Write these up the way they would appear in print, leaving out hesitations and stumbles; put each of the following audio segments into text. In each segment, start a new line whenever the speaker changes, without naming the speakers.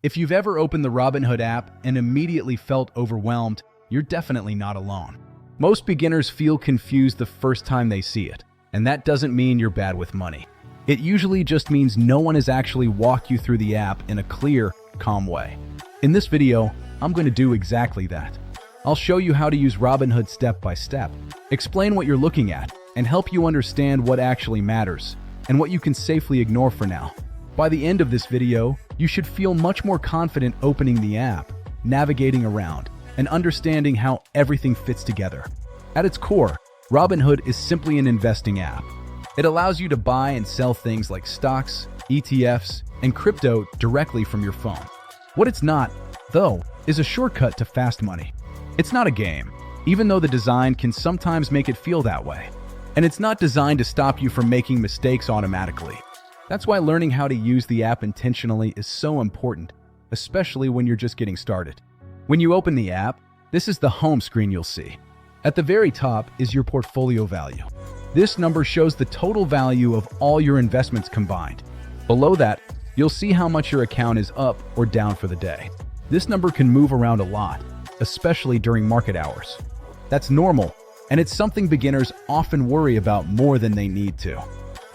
If you've ever opened the Robinhood app and immediately felt overwhelmed, you're definitely not alone. Most beginners feel confused the first time they see it, and that doesn't mean you're bad with money. It usually just means no one has actually walked you through the app in a clear, calm way. In this video, I'm going to do exactly that. I'll show you how to use Robinhood step by step, explain what you're looking at, and help you understand what actually matters and what you can safely ignore for now. By the end of this video, you should feel much more confident opening the app, navigating around, and understanding how everything fits together. At its core, Robinhood is simply an investing app. It allows you to buy and sell things like stocks, ETFs, and crypto directly from your phone. What it's not, though, is a shortcut to fast money. It's not a game, even though the design can sometimes make it feel that way. And it's not designed to stop you from making mistakes automatically. That's why learning how to use the app intentionally is so important, especially when you're just getting started. When you open the app, this is the home screen you'll see. At the very top is your portfolio value. This number shows the total value of all your investments combined. Below that, you'll see how much your account is up or down for the day. This number can move around a lot, especially during market hours. That's normal, and it's something beginners often worry about more than they need to.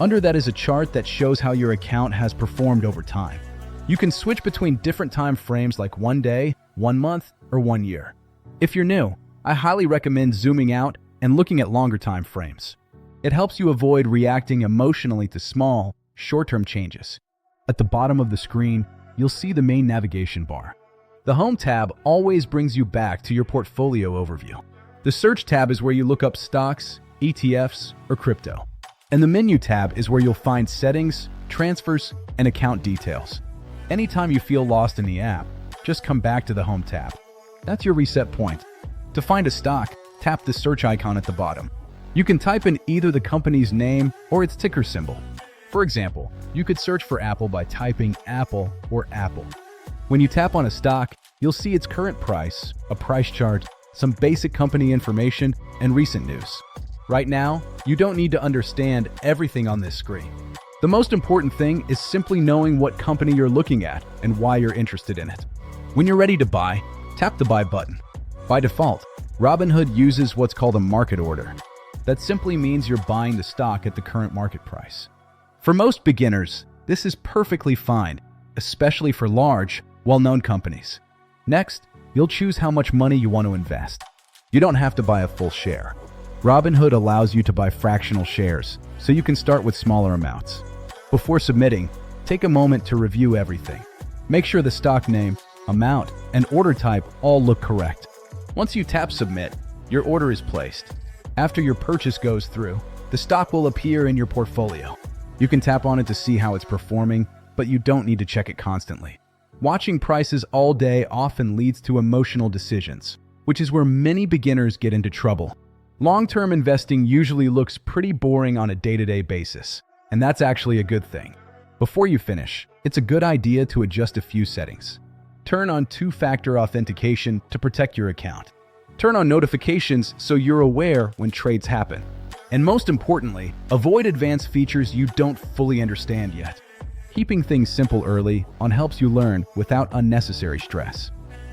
Under that is a chart that shows how your account has performed over time. You can switch between different time frames like 1 day, 1 month, or 1 year. If you're new, I highly recommend zooming out and looking at longer time frames. It helps you avoid reacting emotionally to small, short-term changes. At the bottom of the screen, you'll see the main navigation bar. The Home tab always brings you back to your portfolio overview. The Search tab is where you look up stocks, ETFs, or crypto. And the Menu tab is where you'll find settings, transfers, and account details. Anytime you feel lost in the app, just come back to the Home tab. That's your reset point. To find a stock, tap the search icon at the bottom. You can type in either the company's name or its ticker symbol. For example, you could search for Apple by typing Apple or Apple. When you tap on a stock, you'll see its current price, a price chart, some basic company information, and recent news. Right now, you don't need to understand everything on this screen. The most important thing is simply knowing what company you're looking at and why you're interested in it. When you're ready to buy, tap the Buy button. By default, Robinhood uses what's called a market order. That simply means you're buying the stock at the current market price. For most beginners, this is perfectly fine, especially for large, well-known companies. Next, you'll choose how much money you want to invest. You don't have to buy a full share. Robinhood allows you to buy fractional shares, so you can start with smaller amounts. Before submitting, take a moment to review everything. Make sure the stock name, amount, and order type all look correct. Once you tap Submit, your order is placed. After your purchase goes through, the stock will appear in your portfolio. You can tap on it to see how it's performing, but you don't need to check it constantly. Watching prices all day often leads to emotional decisions, which is where many beginners get into trouble. Long-term investing usually looks pretty boring on a day-to-day basis, and that's actually a good thing. Before you finish, it's a good idea to adjust a few settings. Turn on two-factor authentication to protect your account. Turn on notifications so you're aware when trades happen. And most importantly, avoid advanced features you don't fully understand yet. Keeping things simple early on helps you learn without unnecessary stress.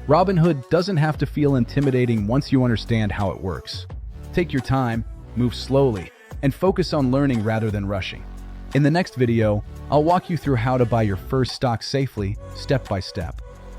Robinhood doesn't have to feel intimidating once you understand how it works. Take your time, move slowly, and focus on learning rather than rushing. In the next video, I'll walk you through how to buy your first stock safely, step by step.